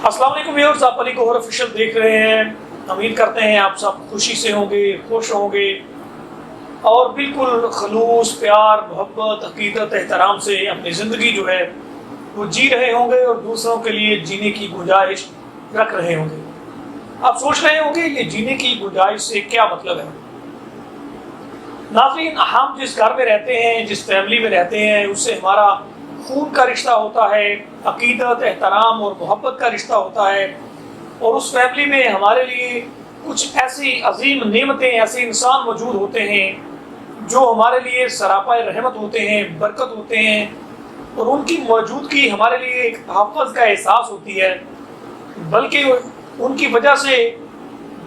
السلام علیکم ویورز، آپ علی گوہر آفیشیل دیکھ رہے ہیں۔ امید کرتے ہیں آپ سب خوشی سے ہوں گے، خوش ہوں گے اور بالکل خلوص، پیار، محبت، عقیدت، احترام سے اپنی زندگی جو ہے وہ جی رہے ہوں گے اور دوسروں کے لیے جینے کی گنجائش رکھ رہے ہوں گے۔ آپ سوچ رہے ہوں گے یہ جینے کی گنجائش سے کیا مطلب ہے؟ ناظرین، ہم جس گھر میں رہتے ہیں، جس فیملی میں رہتے ہیں، اس سے ہمارا خون کا رشتہ ہوتا ہے، عقیدت، احترام اور محبت کا رشتہ ہوتا ہے، اور اس فیملی میں ہمارے لیے کچھ ایسی عظیم نعمتیں، ایسے انسان موجود ہوتے ہیں جو ہمارے لیے سراپا رحمت ہوتے ہیں، برکت ہوتے ہیں، اور ان کی موجودگی ہمارے لیے ایک تحفظ کا احساس ہوتی ہے، بلکہ ان کی وجہ سے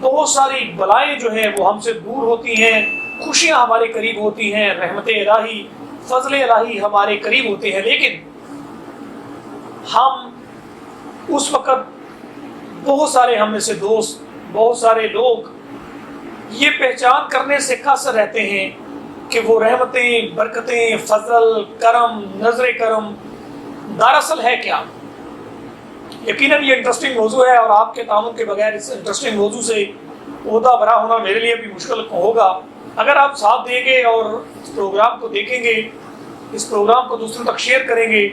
بہت ساری بلائیں جو ہیں وہ ہم سے دور ہوتی ہیں، خوشیاں ہمارے قریب ہوتی ہیں، رحمت الہی، فضل الہی ہمارے قریب ہوتے ہیں۔ لیکن ہم اس وقت بہت سارے ہم میں سے دوست، بہت سارے لوگ یہ پہچان کرنے سے قاصر رہتے ہیں کہ وہ رحمتیں، برکتیں، فضل، کرم، نظر کرم دراصل ہے کیا۔ یقیناً یہ انٹرسٹنگ موضوع ہے اور آپ کے تعاون کے بغیر اس انٹرسٹنگ موضوع سے عہدہ برا ہونا میرے لیے بھی مشکل ہوگا۔ اگر آپ ساتھ دیں گے اور اس پروگرام کو دیکھیں گے، اس پروگرام کو دوسروں تک شیئر کریں گے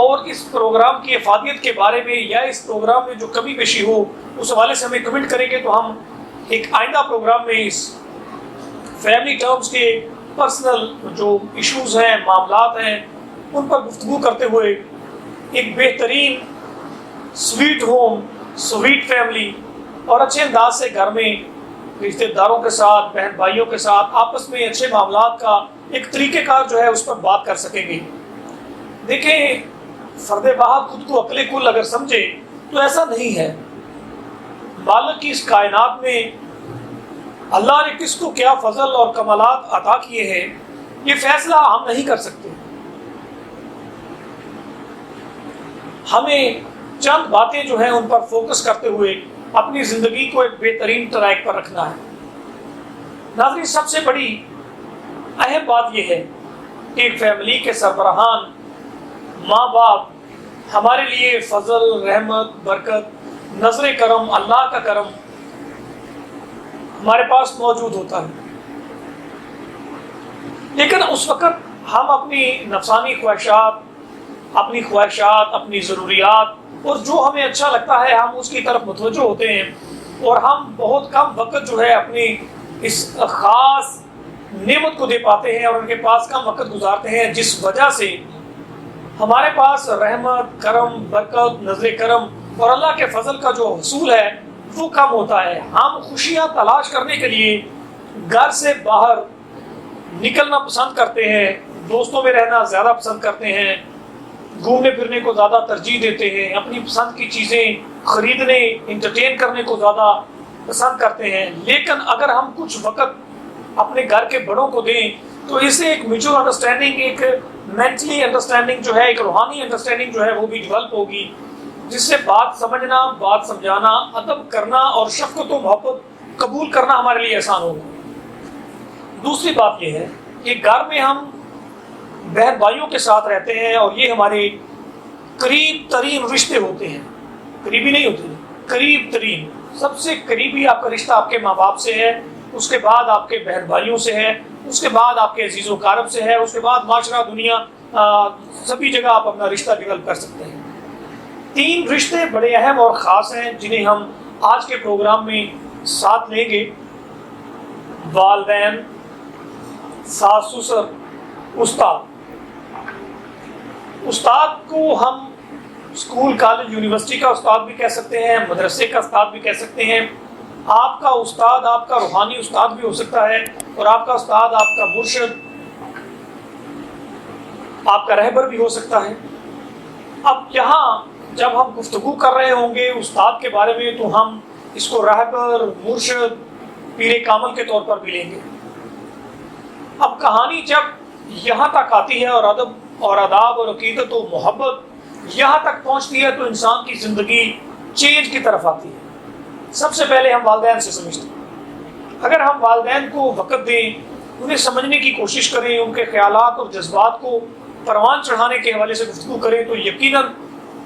اور اس پروگرام کی افادیت کے بارے میں یا اس پروگرام میں جو کمی بیشی ہو اس حوالے سے ہمیں کمنٹ کریں گے، تو ہم ایک آئندہ پروگرام میں اس فیملی ٹرمز کے پرسنل جو ایشوز ہیں، معاملات ہیں، ان پر گفتگو کرتے ہوئے ایک بہترین سویٹ ہوم، سویٹ فیملی اور اچھے انداز سے گھر میں رشتہ داروں کے ساتھ، بہن بھائیوں کے ساتھ آپس میں اچھے معاملات کا ایک طریقہ کار جو ہے اس پر بات کر سکیں گے۔ دیکھیں، فرد واحد خود کو عقل کل اگر سمجھے تو ایسا نہیں ہے۔ مالک کی اس کائنات میں اللہ نے کس کو کیا فضل اور کمالات عطا کیے ہیں، یہ فیصلہ ہم نہیں کر سکتے۔ ہمیں چند باتیں جو ہیں ان پر فوکس کرتے ہوئے اپنی زندگی کو ایک بہترین ٹریک پر رکھنا ہے۔ ناظرین، سب سے بڑی اہم بات یہ ہے کہ ایک فیملی کے سربراہان، ماں باپ ہمارے لیے فضل، رحمت، برکت، نظر کرم، اللہ کا کرم ہمارے پاس موجود ہوتا ہے۔ لیکن اس وقت ہم اپنی نفسانی خواہشات، اپنی ضروریات اور جو ہمیں اچھا لگتا ہے ہم اس کی طرف متوجہ ہوتے ہیں، اور ہم بہت کم وقت جو ہے اپنی اس خاص نعمت کو دے پاتے ہیں اور ان کے پاس کم وقت گزارتے ہیں، جس وجہ سے ہمارے پاس رحمت، کرم، برکت، نظر کرم اور اللہ کے فضل کا جو حصول ہے وہ کم ہوتا ہے۔ ہم خوشیاں تلاش کرنے کے لیے گھر سے باہر نکلنا پسند کرتے ہیں، دوستوں میں رہنا زیادہ پسند کرتے ہیں، گھومنے پھرنے کو زیادہ ترجیح دیتے ہیں، اپنی پسند کی چیزیں خریدنے، انٹرٹین کرنے کو زیادہ پسند کرتے ہیں۔ لیکن اگر ہم کچھ وقت اپنے گھر کے بڑوں کو دیں تو اسے ایک میوچل انڈرسٹینڈنگ، ایک مینٹلی انڈرسٹینڈنگ جو ہے، ایک روحانی انڈرسٹینڈنگ جو ہے وہ بھی ڈیولپ ہوگی، جس سے بات سمجھنا، بات سمجھانا، ادب کرنا اور شفقت و محبت قبول کرنا ہمارے لیے آسان ہوگا۔ دوسری بات یہ ہے کہ گھر میں ہم بہن بھائیوں کے ساتھ رہتے ہیں اور یہ ہمارے قریب ترین رشتے ہوتے ہیں، قریبی نہیں ہوتے، قریب ترین، سب سے قریبی آپ کا رشتہ آپ کے ماں باپ سے ہے، اس کے بعد آپ کے بہن بھائیوں سے ہے، اس کے بعد آپ کے عزیز و اقارب سے ہے، اس کے بعد معاشرہ، دنیا، سبھی جگہ آپ اپنا رشتہ ڈیولپ کر سکتے ہیں۔ تین رشتے بڑے اہم اور خاص ہیں جنہیں ہم آج کے پروگرام میں ساتھ لیں گے: والدین، ساس سسر، استاد۔ استاد کو ہم اسکول، کالج، یونیورسٹی کا استاد بھی کہہ سکتے ہیں، مدرسے کا استاد بھی کہہ سکتے ہیں۔ آپ کا استاد آپ کا روحانی استاد بھی ہو سکتا ہے، اور آپ کا استاد آپ کا مرشد، آپ کا رہبر بھی ہو سکتا ہے۔ اب یہاں جب ہم گفتگو کر رہے ہوں گے استاد کے بارے میں تو ہم اس کو رہبر، مرشد، پیر کامل کے طور پر بھی لیں گے۔ اب کہانی جب یہاں تک آتی ہے اور ادب اور آداب اور عقیدت و محبت یہاں تک پہنچتی ہے تو انسان کی زندگی چینج کی طرف آتی ہے۔ سب سے پہلے ہم والدین سے سمجھتے ہیں۔ اگر ہم والدین کو وقت دیں، انہیں سمجھنے کی کوشش کریں، ان کے خیالات اور جذبات کو پروان چڑھانے کے حوالے سے گفتگو کریں، تو یقیناً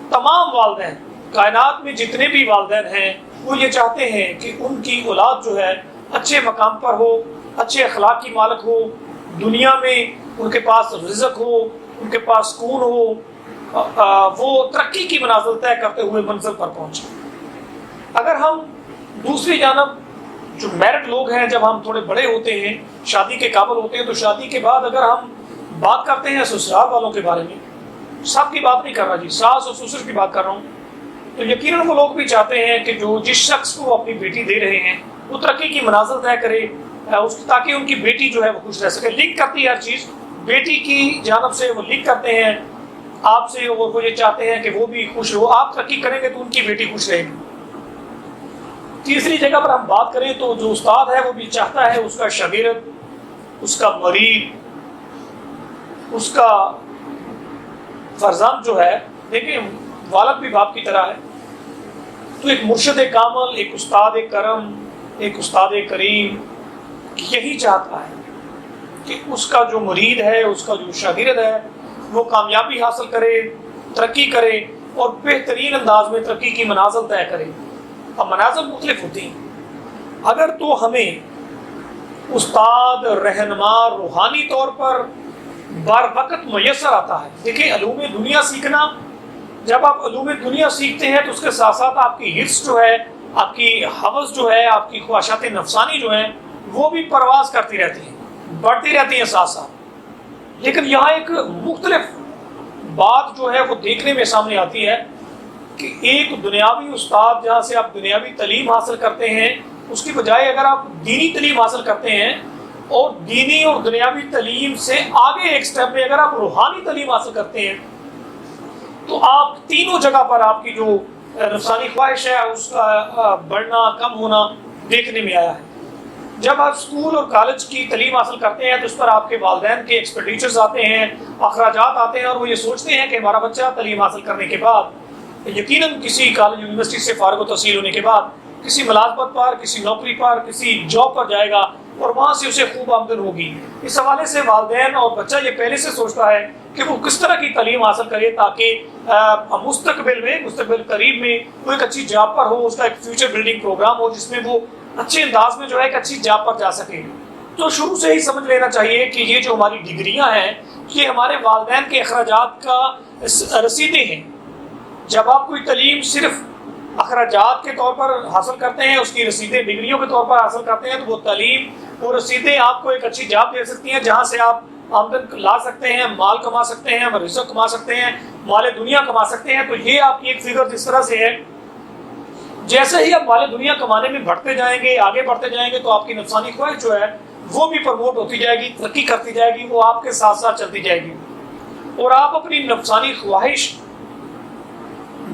تمام والدین کائنات میں جتنے بھی والدین ہیں وہ یہ چاہتے ہیں کہ ان کی اولاد جو ہے اچھے مقام پر ہو، اچھے اخلاق کی مالک ہو، دنیا میں ان کے پاس رزق ہو، ان کے پاس سکون ہو، وہ ترقی کی منازل طے کرتے ہوئے منزل پر پہنچے۔ اگر ہم دوسری جانب جو میرڈ لوگ ہیں، جب ہم تھوڑے بڑے ہوتے ہیں، شادی کے قابل ہوتے ہیں، تو شادی کے بعد اگر ہم بات کرتے ہیں سسرال والوں کے بارے میں، سب کی بات نہیں کر رہا جی، ساس اور سسر کی بات کر رہا ہوں، تو یقیناً وہ لوگ بھی چاہتے ہیں کہ جو جس شخص کو وہ اپنی بیٹی دے رہے ہیں وہ ترقی کی منازل طے کرے، تاکہ ان کی بیٹی جو ہے وہ خوش رہ سکے۔ لنک کرتی ہے ہر چیز بیٹی کی جانب سے، وہ لنک کرتے ہیں آپ سے، اور وہ یہ چاہتے ہیں کہ وہ بھی خوش ہو، آپ ترقی کریں گے تو ان کی بیٹی خوش رہے گی۔ تیسری جگہ پر ہم بات کریں تو جو استاد ہے وہ بھی چاہتا ہے اس کا شاگرد، اس کا مرید، اس کا فرزند جو ہے، دیکھیں والد بھی باپ کی طرح ہے، تو ایک مرشد کامل، ایک استاد کرم، ایک استاد کریم یہی چاہتا ہے کہ اس کا جو مرید ہے، اس کا جو شاگرد ہے، وہ کامیابی حاصل کرے، ترقی کرے اور بہترین انداز میں ترقی کی منازل طے کرے۔ اب منازل مختلف ہوتی ہیں، اگر تو ہمیں استاد، رہنما، روحانی طور پر بار وقت میسر آتا ہے، دیکھیں علوم دنیا سیکھنا، جب آپ علوم دنیا سیکھتے ہیں تو اس کے ساتھ ساتھ آپ کی حرص جو ہے، آپ کی ہوس جو ہے، آپ کی خواہشات نفسانی جو ہیں وہ بھی پرواز کرتی رہتی ہیں، بڑھتی رہتی ہیں ساتھ ساتھ۔ لیکن یہاں ایک مختلف بات جو ہے وہ دیکھنے میں سامنے آتی ہے کہ ایک دنیاوی استاد جہاں سے آپ دنیاوی تعلیم حاصل کرتے ہیں، اس کی بجائے اگر آپ دینی تعلیم حاصل کرتے ہیں، اور دینی اور دنیاوی تعلیم سے آگے ایک سٹیپ میں اگر آپ روحانی تعلیم حاصل کرتے ہیں، تو آپ تینوں جگہ پر آپ کی جو نفسانی خواہش ہے اس کا بڑھنا، کم ہونا دیکھنے میں آیا ہے۔ جب آپ اسکول اور کالج کی تعلیم حاصل کرتے ہیں تو اس پر آپ کے والدین کے ایکسپینڈیچرز آتے ہیں، اخراجات آتے ہیں، اور وہ یہ سوچتے ہیں کہ ہمارا بچہ تعلیم حاصل کرنے کے بعد یقیناً کسی کالج یونیورسٹی سے فارغ و تحصیل ہونے کے بعد کسی ملازمت پر، کسی نوکری پر، کسی جاب پر جائے گا اور وہاں سے اسے خوب آمدن ہوگی۔ اس حوالے سے والدین اور بچہ یہ پہلے سے سوچتا ہے کہ وہ کس طرح کی تعلیم حاصل کرے تاکہ مستقبل قریب میں وہ ایک اچھی جاب پر ہو، اس کا ایک فیوچر بلڈنگ پروگرام ہو جس میں وہ اچھے انداز میں جو ہے ایک اچھی جاب پر جا سکے۔ تو شروع سے ہی سمجھ لینا چاہیے کہ یہ جو ہماری ڈگریاں ہیں یہ ہمارے والدین کے اخراجات کا رسیدیں ہیں۔ جب آپ کوئی تعلیم صرف اخراجات کے طور پر حاصل کرتے ہیں، اس کی رسیدیں ڈگریوں کے طور پر حاصل کرتے ہیں، تو وہ تعلیم، وہ رسیدیں آپ کو ایک اچھی جاب دے سکتی ہیں جہاں سے آپ آمدن لا سکتے ہیں، مال کما سکتے ہیں، رزق کما سکتے ہیں، مال دنیا کما سکتے ہیں۔ تو یہ آپ کی ایک فگر جس طرح سے ہے، جیسے ہی آپ مال دنیا کمانے میں بڑھتے جائیں گے، آگے بڑھتے جائیں گے، تو آپ کی نفسانی خواہش جو ہے وہ بھی پروموٹ ہوتی جائے گی، ترقی کرتی جائے گی، وہ آپ کے ساتھ ساتھ چلتی جائے گی، اور آپ اپنی نفسانی خواہش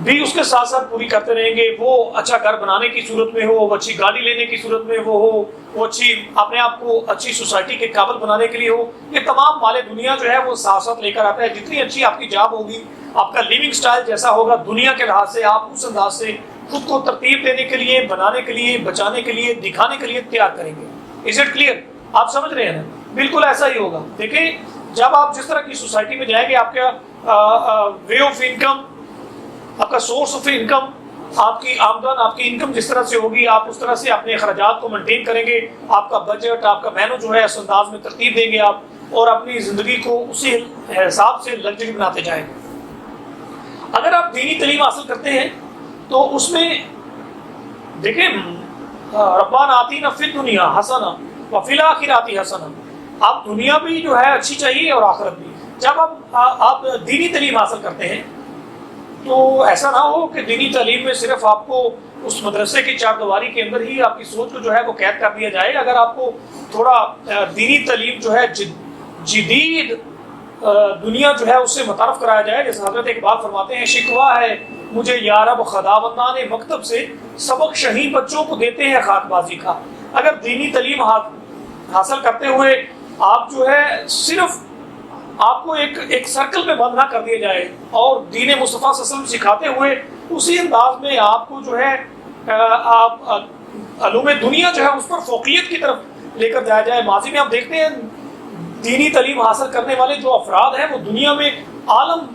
بھی اس کے ساتھ ساتھ پوری کرتے رہیں گے۔ وہ اچھا گھر بنانے کی صورت میں ہو، وہ اچھی گاڑی لینے کی صورت میں وہ ہو، وہ اچھی اپنے آپ کو اچھی سوسائٹی کے قابل بنانے کے لیے ہو، یہ تمام مال دنیا جو ہے وہ ساتھ ساتھ لے کر آتا ہے۔ جتنی اچھی آپ کی جاب ہوگی، آپ کا لیونگ سٹائل جیسا ہوگا دنیا کے لحاظ سے، آپ اس انداز سے خود کو ترتیب دینے کے لیے، بنانے کے لیے، بچانے کے لیے، دکھانے کے لیے تیار کریں گے۔ Is it clear? آپ سمجھ رہے ہیں نا؟ بالکل ایسا ہی ہوگا۔ دیکھیں جب آپ جس طرح کی سوسائٹی میں جائیں گے، آپ کا وے آف انکم، آپ کا سورس آف انکم، آپ کی آمدن، آپ کی انکم جس طرح سے ہوگی، آپ اس طرح سے اپنے اخراجات کو مینٹین کریں گے، آپ کا بجٹ، آپ کا مینو جو ہے اس انداز میں ترتیب دیں گے آپ، اور اپنی زندگی کو اسی حساب سے لگژری بناتے جائیں گے۔ اگر آپ دینی تعلیم حاصل کرتے ہیں تو اس میں دیکھیں ربنا آتینا فی الدنیا حسنہ وفی الآخرۃ حسنہ، آپ دنیا بھی جو ہے اچھی چاہیے اور آخرت بھی۔ جب آپ دینی تعلیم حاصل کرتے ہیں تو ایسا نہ ہو کہ دینی تعلیم میں صرف آپ کو اس مدرسے کی چار دیواری کے اندر ہی آپ کی سوچ کو جو ہے وہ قید کر دیا جائے۔ اگر آپ کو تھوڑا دینی تعلیم جو ہے جدید دنیا جو ہے اس سے متعارف کرایا جائے، جیسے حضرت اقبال فرماتے ہیں، شکوہ ہے مجھے یا رب خداوندان مکتب سے، سبق شہید بچوں کو دیتے ہیں خاک بازی کا۔ اگر دینی تعلیم حاصل کرتے ہوئے آپ جو ہے صرف آپ کو ایک سرکل میں بند نہ کر دیا جائے، اور دین مصطفیٰ صلی اللہ علیہ وسلم سکھاتے ہوئے اسی انداز میں آپ کو جو ہے آپ علوم دنیا جو ہے اس پر فوقیت کی طرف لے کر جایا جائے۔ ماضی میں آپ دیکھتے ہیں دینی تعلیم حاصل کرنے والے جو افراد ہیں وہ دنیا میں عالم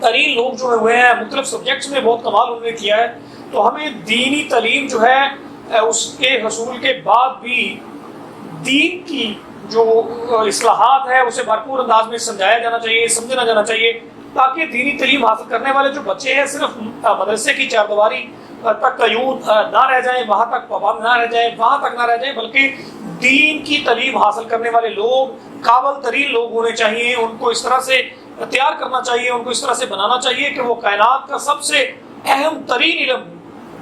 ترین لوگ جو ہوئے ہیں مختلف سبجیکٹس میں بہت کمال انہوں نے کیا ہے. تو ہمیں دینی تعلیم جو ہے اس کے حصول کے بعد بھی دین کی جو اصلاحات ہے اسے بھرپور انداز میں سمجھایا جانا چاہیے, سمجھنا جانا چاہیے, تاکہ دینی تعلیم حاصل کرنے والے جو بچے ہیں صرف مدرسے کی چاردیواری تک قیود نہ رہ جائیں, وہاں تک پابند نہ رہ جائیں, وہاں تک نہ رہ جائیں, بلکہ دین کی تعلیم حاصل کرنے والے لوگ قابل ترین لوگ ہونے چاہیے. ان کو اس طرح سے تیار کرنا چاہیے, ان کو اس طرح سے بنانا چاہیے کہ وہ کائنات کا سب سے اہم ترین علم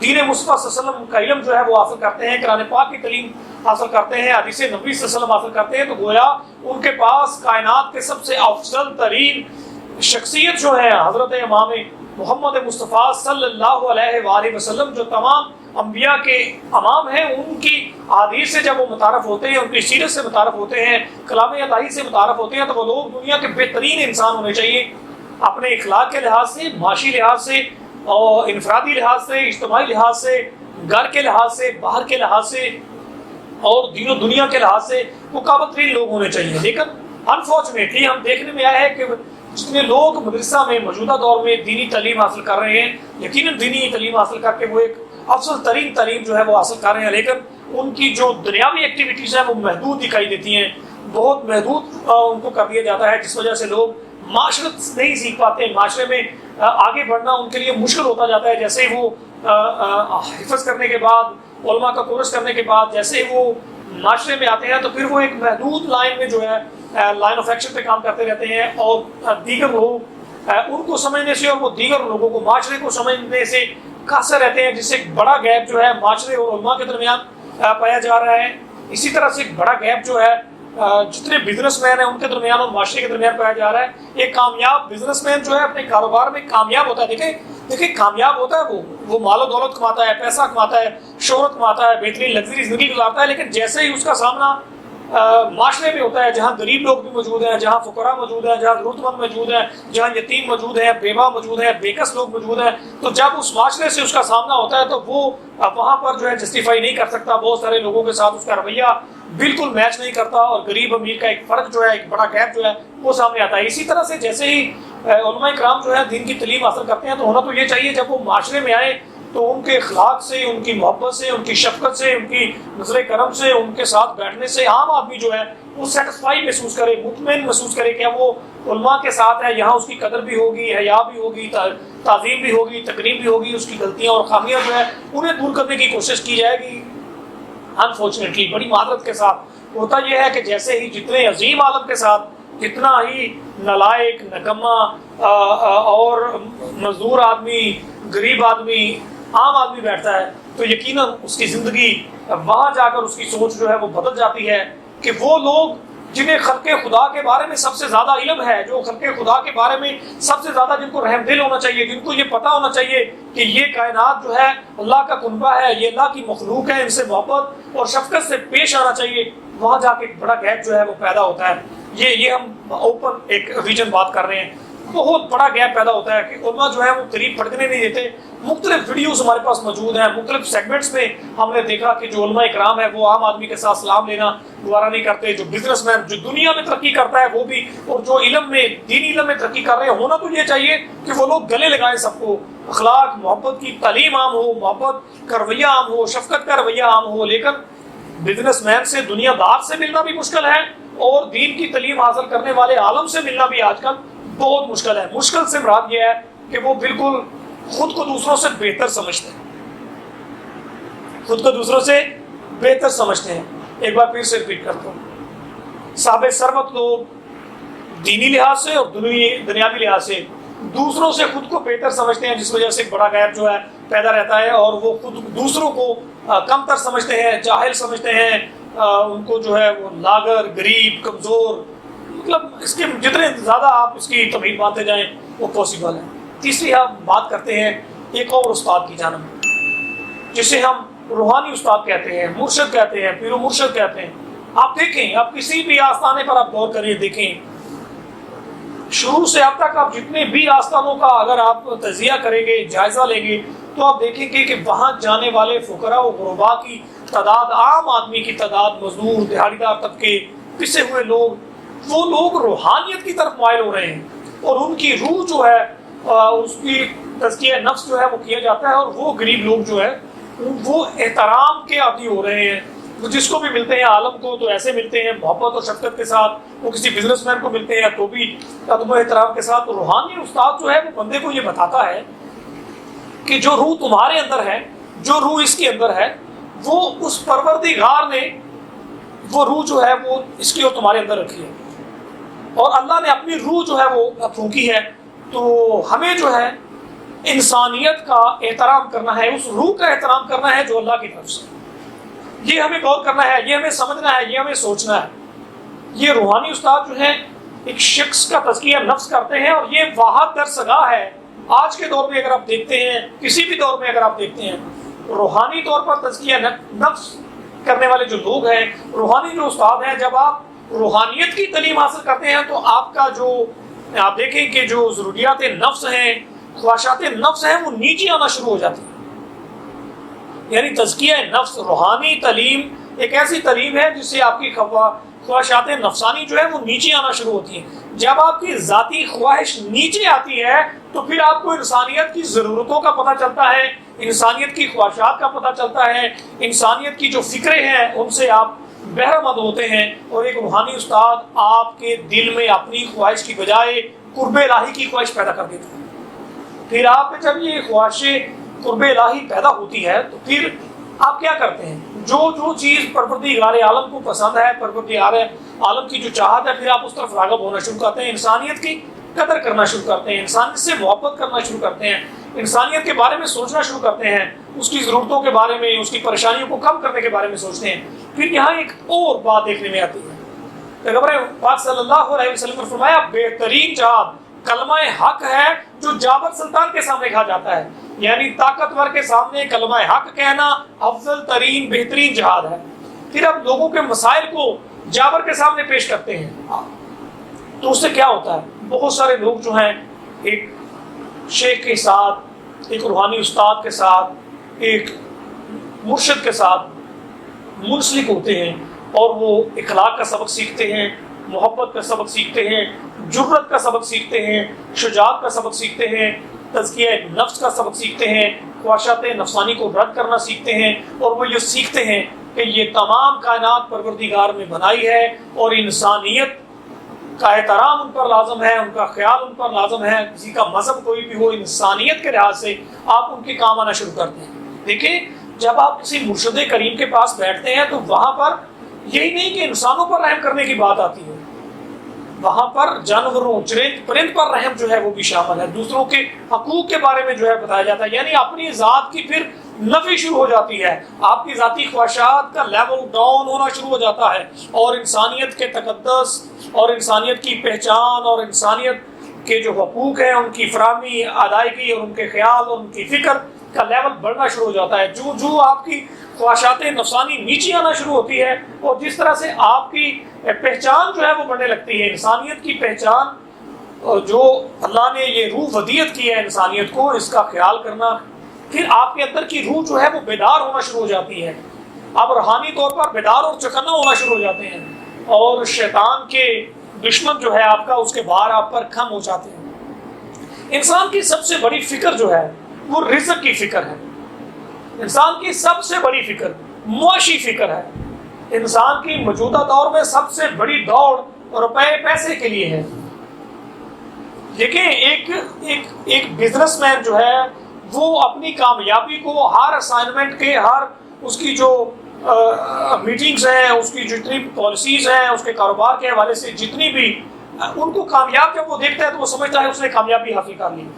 دین مصطفیٰ صلی اللہ علیہ وسلم کا علم جو ہے وہ حاصل کرتے ہیں, قرآن پاک کی تعلیم حاصل کرتے ہیں, حدیث نبوی صلی اللہ علیہ وسلم حاصل کرتے ہیں. تو گویا ان کے پاس کائنات کے سب سے افضل ترین شخصیت جو ہے حضرت امام محمد مصطفیٰ صلی اللہ علیہ وآلہ وسلم, جو تمام انبیاء کے امام ہیں, ان کی احادیث سے جب وہ متعارف ہوتے ہیں, ان کی سیرت سے متعارف ہوتے ہیں, کلام الہی سے متعارف ہوتے ہیں, تو وہ لوگ دنیا کے بہترین انسان ہونے چاہیے, اپنے اخلاق کے لحاظ سے, معاشی لحاظ سے, اور انفرادی لحاظ سے, اجتماعی لحاظ سے, گھر کے لحاظ سے, باہر کے لحاظ سے, اور دین و دنیا کے لحاظ سے وہ قابل ترین لوگ ہونے چاہیے. لیکن انفارچونیٹلی ہم دیکھنے میں آیا ہے کہ جتنے لوگ مدرسہ میں موجودہ دور میں دینی تعلیم حاصل کر رہے ہیں, یقیناً دینی تعلیم حاصل کر کے وہ ایک افضل ترین تعلیم جو ہے وہ حاصل کر رہے ہیں, لیکن ان کی جو دنیاوی ایکٹیویٹیز ہیں وہ محدود دکھائی دیتی ہیں, بہت محدود ان کو کر دیا جاتا ہے, جس وجہ سے لوگ معاشرت نہیں سیکھ پاتے, معاشرے میں آگے بڑھنا ان کے لیے مشکل ہوتا جاتا ہے. جیسے وہ حفظ کرنے کے بعد, علماء کا کورس کرنے کے بعد جیسے وہ معاشرے میں آتے ہیں تو پھر وہ ایک محدود لائن میں جو ہے لائن آف ایکشن پہ کام کرتے رہتے ہیں, اور دیگر لوگ ان کو سمجھنے سے اور وہ دیگر لوگوں کو معاشرے کو سمجھنے سے قاصر رہتے ہیں, جس سے ایک بڑا گیپ جو ہے معاشرے اور علماء کے درمیان پایا جا رہا ہے. اسی طرح سے ایک بڑا گیپ جو ہے جتنے بزنس مین ہیں ان کے درمیان اور معاشرے کے درمیان پایا جا رہا ہے. ایک کامیاب بزنس مین جو ہے اپنے کاروبار میں کامیاب ہوتا ہے, دیکھیں کامیاب ہوتا ہے وہ مال و دولت کماتا ہے, پیسہ کماتا ہے, شہرت کماتا ہے, بہترین لگژری زندگی گزارتا ہے, لیکن جیسے ہی اس کا سامنا معاشرے میں ہوتا ہے جہاں غریب لوگ بھی موجود ہیں, جہاں فقراء موجود ہیں, جہاں ضرورت مند موجود ہیں, جہاں یتیم موجود ہیں, بیوہ موجود ہیں, بےکس لوگ موجود ہیں, تو جب اس معاشرے سے اس کا سامنا ہوتا ہے تو وہ وہاں پر جو ہے جسٹیفائی نہیں کر سکتا, بہت سارے لوگوں کے ساتھ اس کا رویہ بالکل میچ نہیں کرتا, اور غریب امیر کا ایک فرق جو ہے, ایک بڑا گیپ جو ہے وہ سامنے آتا ہے. اسی طرح سے جیسے ہی علماء کرام جو ہے دین کی تعلیم حاصل کرتے ہیں تو ہونا تو یہ چاہیے جب وہ معاشرے میں آئے تو ان کے اخلاق سے, ان کی محبت سے, ان کی شفقت سے, ان کی نظر کرم سے, ان کے ساتھ بیٹھنے سے عام آدمی جو ہے وہ سیٹسفائی محسوس کرے, مطمئن محسوس کرے کہ وہ علماء کے ساتھ ہے, یہاں اس کی قدر بھی ہوگی, حیا بھی ہوگی, تعظیم بھی ہوگی, تکریم بھی ہوگی, اس کی غلطیاں اور خامیاں جو ہے انہیں دور کرنے کی کوشش کی جائے گی. انفارچونیٹلی بڑی معذرت کے ساتھ ہوتا یہ ہے کہ جیسے ہی جتنے عظیم عالم کے ساتھ جتنا ہی نالائق, نکما اور مزدور آدمی, غریب آدمی, عام آدمی بیٹھتا ہے تو یقیناً اس کی زندگی وہاں جا کر اس کی سوچ جو ہے وہ بدل جاتی ہے کہ وہ لوگ جنہیں خلق خدا کے بارے میں سب سے زیادہ علم ہے, جو خلق خدا کے بارے میں سب سے زیادہ جن کو رحم دل ہونا چاہیے, جن کو یہ پتہ ہونا چاہیے کہ یہ کائنات جو ہے اللہ کا کنبہ ہے, یہ اللہ کی مخلوق ہے, ان سے محبت اور شفقت سے پیش آنا چاہیے, وہاں جا کے ایک بڑا گیپ جو ہے وہ پیدا ہوتا ہے. یہ ہم اوپن ایک ریجن بات کر رہے ہیں, بہت بڑا گیپ پیدا ہوتا ہے کہ علماء جو ہے وہ قریب پھٹکنے نہیں دیتے. مختلف ویڈیوز ہمارے پاس موجود ہیں, مختلف سیگمنٹس میں ہم نے دیکھا کہ جو علماء اکرام ہے وہ عام آدمی کے ساتھ سلام لینا گوارا نہیں کرتے, جو بزنس مین جو دنیا میں ترقی کرتا ہے وہ بھی, اور جو علم میں دینی علم میں ترقی کر رہے ہیں, ہونا تو یہ چاہیے کہ وہ لوگ گلے لگائیں سب کو, اخلاق محبت کی تعلیم عام ہو, محبت کا رویہ عام ہو, شفقت کا رویہ عام ہو. لیکن بزنس مین سے, دنیا دار سے ملنا بھی مشکل ہے, اور دین کی تعلیم حاصل کرنے والے عالم سے ملنا بھی آج کل بہت مشکل ہے. مشکل سے مراد یہ ہے کہ وہ بالکل خود کو دوسروں سے بہتر سمجھتے ہیں, خود کو دوسروں سے بہتر سمجھتے ہیں. ایک بار پھر سے ریپیٹ کرتا ہوں, صاحب ثروت لوگ دینی لحاظ سے اور دنیاوی لحاظ سے دوسروں سے خود کو بہتر سمجھتے ہیں, جس وجہ سے ایک بڑا گیپ جو ہے پیدا رہتا ہے, اور وہ خود دوسروں کو کم تر سمجھتے ہیں, جاہل سمجھتے ہیں, ان کو جو ہے وہ لاغر, غریب, کمزور, مطلب اس کے جتنے زیادہ آپ اس کی تمہید مانتے جائیں وہ پاسبل ہے. تیسری ہم بات کرتے ہیں ایک اور استاد کی جانب, جسے ہم روحانی استاد کہتے ہیں, مرشد کہتے ہیں, پیر و مرشد کہتے ہیں. آپ دیکھیں, آپ کسی بھی آستانے پر آپ غور کریں, دیکھیں شروع سے اب تک آپ جتنے بھی آستانوں کا اگر آپ تجزیہ کریں گے, جائزہ لیں گے, تو آپ دیکھیں گے کہ وہاں جانے والے فقراء و غرباء کی تعداد, عام آدمی کی تعداد, مزدور, دہاڑی دار طبقے, پسے ہوئے لوگ, وہ لوگ روحانیت کی طرف مائل ہو رہے ہیں, اور ان کی روح جو ہے اس کی تزکیہ نفس جو ہے وہ کیا جاتا ہے، اور وہ غریب لوگ جو ہے وہ احترام کے عادی ہو رہے ہیں. وہ جس کو بھی ملتے ہیں، عالم کو تو ایسے ملتے ہیں محبت اور شفقت کے ساتھ، وہ کسی بزنس مین کو ملتے ہیں تو بھی ادب و احترام کے ساتھ. روحانی استاد جو ہے وہ بندے کو یہ بتاتا ہے کہ جو روح تمہارے اندر ہے، جو روح اس کے اندر ہے، وہ اس پروردگار نے وہ روح جو ہے وہ اس کی اور تمہارے اندر رکھی ہے، اور اللہ نے اپنی روح جو ہے وہ پھونکی ہے. تو ہمیں جو ہے انسانیت کا احترام کرنا ہے، اس روح کا احترام کرنا ہے جو اللہ کی طرف سے. یہ ہمیں غور کرنا ہے، یہ ہمیں سمجھنا ہے، یہ ہمیں سوچنا ہے. یہ روحانی استاد جو ہے ایک شخص کا تزکیہ نفس کرتے ہیں، اور یہ واحد درسگاہ ہے. آج کے دور میں اگر آپ دیکھتے ہیں، کسی بھی دور میں اگر آپ دیکھتے ہیں، روحانی طور پر تزکیہ نفس کرنے والے جو لوگ ہیں، روحانی جو استاد ہیں، جب آپ روحانیت کی تعلیم حاصل کرتے ہیں تو آپ کا جو آپ دیکھیں کہ جو ضروریات نفس ہیں، خواہشات نفس ہیں، وہ نیچے آنا شروع ہو جاتی ہیں. یعنی تزکیہ نفس، روحانی تعلیم ایک ایسی تعلیم ہے جس سے آپ کی خواہشات نفسانی جو ہے وہ نیچے آنا شروع ہوتی ہیں. جب آپ کی ذاتی خواہش نیچے آتی ہے تو پھر آپ کو انسانیت کی ضرورتوں کا پتہ چلتا ہے، انسانیت کی خواہشات کا پتہ چلتا ہے، انسانیت کی جو فکریں ہیں ان سے آپ بہرہ مند ہوتے ہیں. اور ایک روحانی استاد آپ کے دل میں اپنی خواہش کی بجائے قرب الہی کی خواہش پیدا کر دیتا ہے. پھر آپ میں جب یہ خواہش قرب الہی پیدا ہوتی ہے تو پھر آپ کیا کرتے ہیں؟ جو چیز پروردگار عالم کو پسند ہے، پروردگار عالم کی جو چاہت ہے، پھر آپ اس طرف راغب ہونا شروع کرتے ہیں، انسانیت کی قدر کرنا شروع کرتے ہیں، انسانیت سے محبت کرنا شروع کرتے ہیں، انسانیت کے بارے میں سوچنا شروع کرتے ہیں، اس کی ضرورتوں کے بارے میں، اس کی پریشانیوں کو کم کرنے کے بارے میں سوچتے ہیں. پھر یہاں ایک اور بات دیکھنے میں آتی ہے. پیغمبر پاک صلی اللہ علیہ وسلم نے فرمایا بہترین جہاد کلمہ حق ہے جو جابر سلطان کے سامنے کہا جاتا ہے. یعنی طاقتور کے سامنے کلمہ حق کہنا افضل ترین بہترین جہاد ہے. پھر اب لوگوں کے مسائل کو جابر کے سامنے پیش کرتے ہیں تو اس سے کیا ہوتا ہے؟ بہت سارے لوگ جو ہیں ایک شیخ کے ساتھ، ایک روحانی استاد کے ساتھ، ایک مرشد کے ساتھ منسلک ہوتے ہیں، اور وہ اخلاق کا سبق سیکھتے ہیں، محبت کا سبق سیکھتے ہیں، جرأت کا سبق سیکھتے ہیں، شجاعت کا سبق سیکھتے ہیں، تزکیہ نفس کا سبق سیکھتے ہیں، خواہشات نفسانی کو رد کرنا سیکھتے ہیں. اور وہ یہ سیکھتے ہیں کہ یہ تمام کائنات پروردگار نے بنائی ہے، اور انسانیت کا احترام ان پر لازم ہے، ان کا خیال ان پر لازم ہے. کسی کا مذہب کوئی بھی ہو، انسانیت کے لحاظ سے آپ ان کے کام آنا شروع کرتے ہیں. دیکھیں، جب آپ کسی مرشد کریم کے پاس بیٹھتے ہیں تو وہاں پر یہی نہیں کہ انسانوں پر رحم کرنے کی بات آتی ہے، وہاں پر جانوروں، چرند پرند پر رحم جو ہے وہ بھی شامل ہے، دوسروں کے حقوق کے بارے میں جو ہے بتایا جاتا ہے. یعنی اپنی ذات کی پھر نفی شروع ہو جاتی ہے، آپ کی ذاتی خواہشات کا لیول ڈاؤن ہونا شروع ہو جاتا ہے، اور انسانیت کے تقدس اور انسانیت کی پہچان اور انسانیت کے جو حقوق ہیں ان کی فراہمی، ادائیگی، اور ان کے خیال اور ان کی فکر کا لیول بڑھنا شروع ہو جاتا ہے. جو آپ کی خواہشات نفسانی نیچے آنا شروع ہوتی ہے، اور جس طرح سے آپ کی پہچان جو ہے وہ بڑھنے لگتی ہے، انسانیت کی پہچان جو اللہ نے یہ روح ودیت کی ہے انسانیت کو، اس کا خیال کرنا، پھر آپ کے اندر کی روح جو ہے وہ بیدار ہونا شروع ہو جاتی ہے. آپ روحانی طور پر بیدار اور چوکنا ہونا شروع ہو جاتے ہیں، اور شیطان کے دشمن جو ہے آپ کا، اس کے بار آپ پر کم ہو جاتے ہیں. انسان کی سب سے بڑی فکر جو ہے وہ رزق کی فکر ہے. انسان کی سب سے بڑی فکر معاشی فکر ہے. انسان کی موجودہ دور میں سب سے بڑی دوڑ روپے پیسے کے لیے ہے. دیکھیں، ایک بزنس مین جو ہے وہ اپنی کامیابی کو ہر اسائنمنٹ کے، ہر اس کی جو میٹنگز ہیں، اس کی جتنی پالیسیز ہیں، اس کے کاروبار کے حوالے سے جتنی بھی ان کو کامیاب جب وہ دیکھتا ہے تو وہ سمجھتا ہے اس نے کامیابی حاصل کر لی.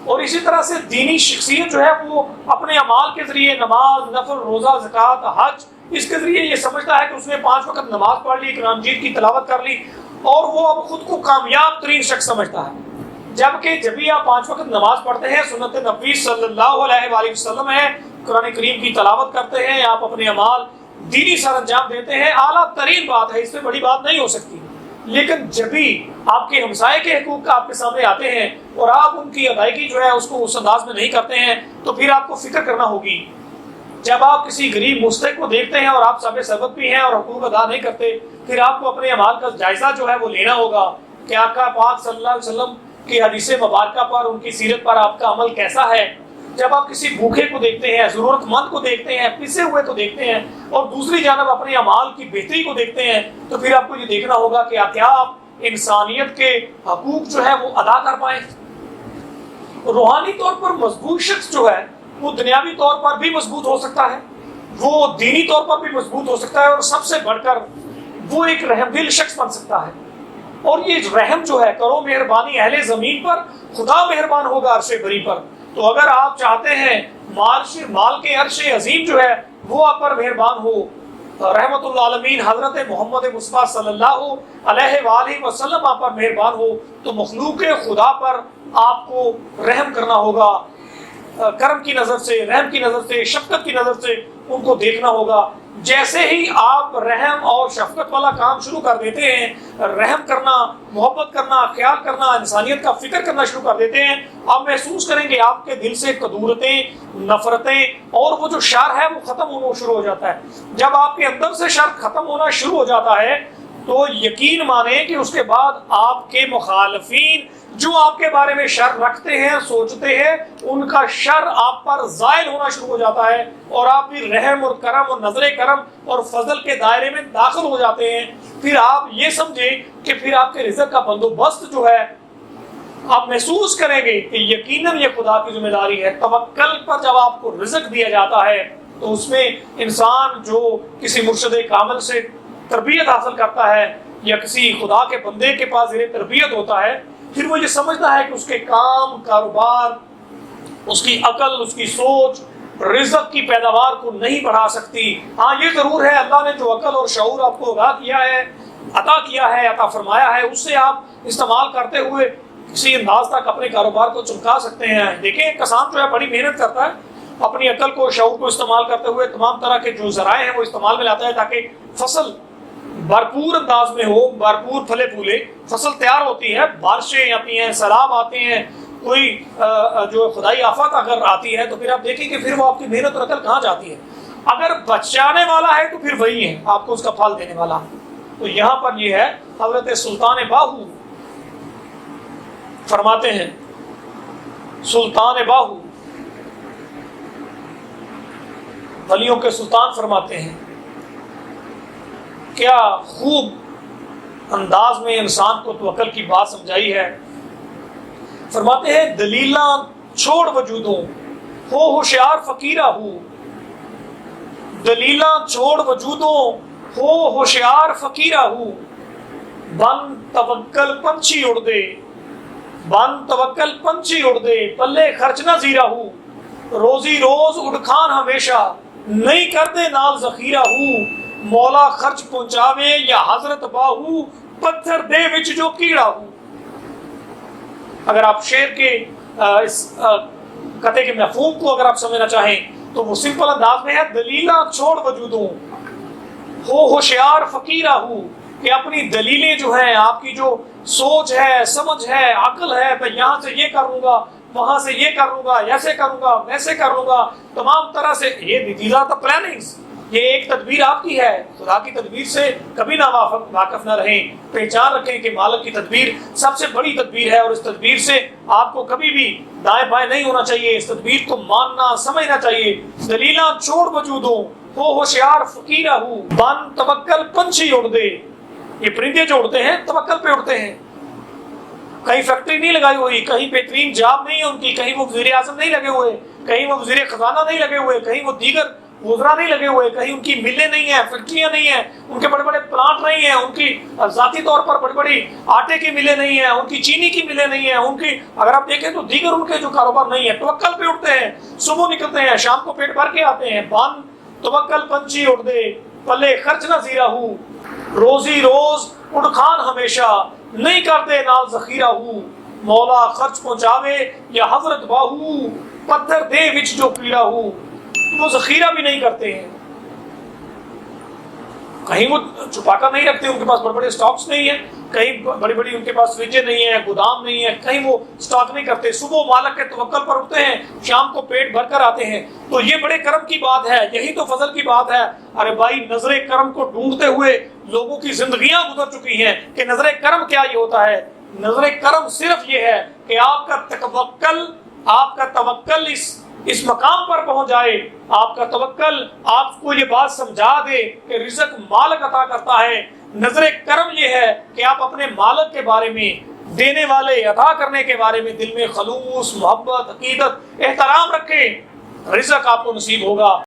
اور اسی طرح سے دینی شخصیت جو ہے وہ اپنے اعمال کے ذریعے، نماز، نفل، روزہ، زکوٰۃ، حج، اس کے ذریعے یہ سمجھتا ہے کہ اس نے 5 وقت نماز پڑھ لی، قرآن مجید کی تلاوت کر لی، اور وہ اب خود کو کامیاب ترین شخص سمجھتا ہے. جبکہ جب بھی آپ 5 وقت نماز پڑھتے ہیں، سنت نبوی صلی اللہ علیہ وآلہ وسلم ہے، قرآن کریم کی تلاوت کرتے ہیں، آپ اپنے اعمال دینی سر انجام دیتے ہیں، اعلیٰ ترین بات ہے، اس سے بڑی بات نہیں ہو سکتی. لیکن جب بھی آپ کے ہمسائے کے حقوق آپ کے سامنے آتے ہیں اور آپ ان کی ادائیگی جو ہے اس کو اس انداز میں نہیں کرتے ہیں، تو پھر آپ کو فکر کرنا ہوگی. جب آپ کسی غریب مستحق کو دیکھتے ہیں اور آپ سب سبب بھی ہیں اور حقوق ادا نہیں کرتے، پھر آپ کو اپنے اعمال کا جائزہ جو ہے وہ لینا ہوگا کہ آقا پاک صلی اللہ علیہ وسلم کہ حدیث مبارکہ پر، ان کی سیرت پر آپ کا عمل کیسا ہے. جب آپ کسی بھوکے کو دیکھتے ہیں، ضرورت مند کو دیکھتے ہیں، پسے ہوئے کو دیکھتے ہیں، اور دوسری جانب اپنے اعمال کی بہتری کو دیکھتے ہیں، تو پھر آپ کو یہ دیکھنا ہوگا کہ کیا آپ انسانیت کے حقوق جو ہے وہ ادا کر پائیں. روحانی طور پر مضبوط شخص جو ہے وہ دنیاوی طور پر بھی مضبوط ہو سکتا ہے، وہ دینی طور پر بھی مضبوط ہو سکتا ہے، اور سب سے بڑھ کر وہ ایک رحم دل شخص بن سکتا ہے. اور یہ رحم جو ہے، کرو مہربانی اہل زمین پر، خدا مہربان ہوگا عرش بری پر. تو اگر آپ چاہتے ہیں مال کے عرش عظیم جو ہے وہ آپ پر مہربان ہو، رحمت اللہ عالمین حضرت محمد مصطفیٰ صلی اللہ علیہ وآلہ وسلم آپ پر مہربان ہو، تو مخلوق خدا پر آپ کو رحم کرنا ہوگا، کرم کی نظر سے، رحم کی نظر سے، شفقت کی نظر سے ان کو دیکھنا ہوگا. جیسے ہی آپ رحم اور شفقت والا کام شروع کر دیتے ہیں، رحم کرنا، محبت کرنا، خیال کرنا، انسانیت کا فکر کرنا شروع کر دیتے ہیں، آپ محسوس کریں گے آپ کے دل سے کدورتیں، نفرتیں اور وہ جو شر ہے وہ ختم ہونا شروع ہو جاتا ہے. جب آپ کے اندر سے شر ختم ہونا شروع ہو جاتا ہے تو یقین مانیں کہ اس کے بعد آپ کے مخالفین جو آپ کے بارے میں شر رکھتے ہیں، سوچتے ہیں، ان کا شر آپ پر زائل ہونا شروع ہو جاتا ہے، اور آپ بھی رحم اور کرم اور نظر کرم اور فضل کے دائرے میں داخل ہو جاتے ہیں. پھر آپ یہ سمجھیں کہ پھر آپ کے رزق کا بندوبست جو ہے آپ محسوس کریں گے کہ یقیناً یہ خدا کی ذمہ داری ہے. توکل پر جب آپ کو رزق دیا جاتا ہے تو اس میں انسان جو کسی مرشد کامل سے تربیت حاصل کرتا ہے یا کسی خدا کے بندے کے پاس زیر تربیت ہوتا ہے، پھر وہ یہ سمجھتا ہے کہ اس کے کام، کاروبار، اس کی عقل، اس کی سوچ رزق کی پیداوار کو نہیں بڑھا سکتی. ہاں یہ ضرور ہے اللہ نے جو عقل اور شعور آپ کو عطا کیا ہے، عطا فرمایا ہے، اس سے آپ استعمال کرتے ہوئے کسی انداز تک اپنے کاروبار کو چمکا سکتے ہیں. دیکھیں ایک کسان جو ہے بڑی محنت کرتا ہے، اپنی عقل کو، شعور کو استعمال کرتے ہوئے تمام طرح کے جو ذرائع ہیں وہ استعمال میں لاتا ہے تاکہ فصل بھرپور انداز میں ہو، بھرپور پھلے پھولے، فصل تیار ہوتی ہے، بارشیں آتی ہیں، سیلاب آتے ہیں، کوئی جو خدائی آفت اگر آتی ہے تو پھر آپ دیکھیں کہ پھر وہ آپ کی محنت اور عقل کہاں جاتی ہے. اگر بچانے والا ہے تو پھر وہی ہے آپ کو اس کا پھل دینے والا. تو یہاں پر یہ ہے، حضرت سلطان باہو فرماتے ہیں، سلطان باہو ولیوں کے سلطان فرماتے ہیں، کیا خوب انداز میں انسان کو توکل کی بات سمجھائی ہے. فرماتے ہیں دلیلاں چھوڑ وجودوں ہو ہوشیار فقیرہ ہو، دلیلاں چھوڑ وجودوں ہو ہوشیار فقیرہ ہو، بن توکل پنچھی اڑ دے، بن توکل پنچھی اڑ دے، پلے خرچ نہ زیرہ ہو، روزی روز اڑکھان ہمیشہ نہیں کردے نال ذخیرہ ہو، مولا خرچ پہنچاوے یا حضرت باہو پتھر دے وچ جو کیڑا ہو. اگر آپ شعر کے اس قطعے کے مفہوم کو اگر آپ سمجھنا چاہیں تو وہ سمپل انداز میں ہے، دلیلاں چھوڑ وجودوں ہو ہوشیار فقیرہ ہو، کہ اپنی دلیلیں جو ہیں، آپ کی جو سوچ ہے، سمجھ ہے، عقل ہے، میں یہاں سے یہ کر لوں گا، وہاں سے یہ کر لوں گا، ایسے کروں گا، ویسے کر لوں گا، تمام طرح سے یہ دیز آر دی پلاننگز، یہ ایک تدبیر آپ کی ہے. خدا کی تدبیر سے کبھی نہ واقف نہ رہیں، پہچان رکھیں کہ مالک کی تدبیر سب سے بڑی تدبیر ہے، اور اس تدبیر سے آپ کو کبھی بھی دائیں بائیں نہیں ہونا چاہیے، اس تدبیر کو ماننا سمجھنا چاہیے. دلیلاں چھوڑ وجودوں ہو ہوشیار فقیرہ ہو، بن توکل پنچھی اڑ دے. یہ پرندے جو اڑتے ہیں توکل پہ اڑتے ہیں، کہیں فیکٹری نہیں لگائی ہوئی، کہیں بہترین جاب نہیں ہے ان کی، کہیں وہ وزیر اعظم نہیں لگے ہوئے، کہیں وہ وزیر خزانہ نہیں لگے ہوئے، کہیں وہ دیگر وزراء نہیں لگے ہوئے، کہیں ان کی ملیں نہیں ہیں، فیکٹریاں نہیں ہیں، ان کے بڑے بڑے پلانٹ نہیں ہیں، ان کی ذاتی طور پر بڑی بڑی آٹے کی ملیں نہیں ہیں، ان کی چینی کی ملیں نہیں ہیں، ان کی اگر آپ دیکھیں تو دیگر ان کے جو کاروبار نہیں ہے، توکل پہ اٹھتے ہیں، صبح نکلتے ہیں، شام کو پیٹ بھر کے آتے ہیں. بن توکل پنچھی اڑ دے، پلے خرچ نہ زیرہ ہو، روزی روز اڑکھان ہمیشہ نہیں کرتے نال ذخیرہ ہو، مولا خرچ پہنچاوے یا حضرت باہو پتھر دے وچ جو پیڑا ہو. وہ ذخیرہ بھی نہیں کرتے ہیں، کہیں وہ چھپا کر نہیں رکھتے، ان کے پاس بڑے بڑے سٹاکس نہیں ہیں، کہیں بڑی بڑی ان کے پاس فریجیں نہیں ہیں، گودام نہیں ہے، کہیں وہ سٹاک نہیں کرتے. صبح مالک کے توکل پر اٹھتے ہیں، شام کو پیٹ بھر کر آتے ہیں. تو یہ بڑے کرم کی بات ہے، یہی تو فضل کی بات ہے. ارے بھائی، نظر کرم کو ڈھونڈتے ہوئے لوگوں کی زندگیاں گزر چکی ہیں کہ نظر کرم کیا یہ ہوتا ہے. نظر کرم صرف یہ ہے کہ آپ کا توکل اس مقام پر پہنچ جائے، آپ کا توکل آپ کو یہ بات سمجھا دے کہ رزق مالک عطا کرتا ہے۔ نظر کرم یہ ہے کہ آپ اپنے مالک کے بارے میں، دینے والے، عطا کرنے کے بارے میں دل میں خلوص، محبت، عقیدت، احترام رکھیں، رزق آپ کو نصیب ہوگا۔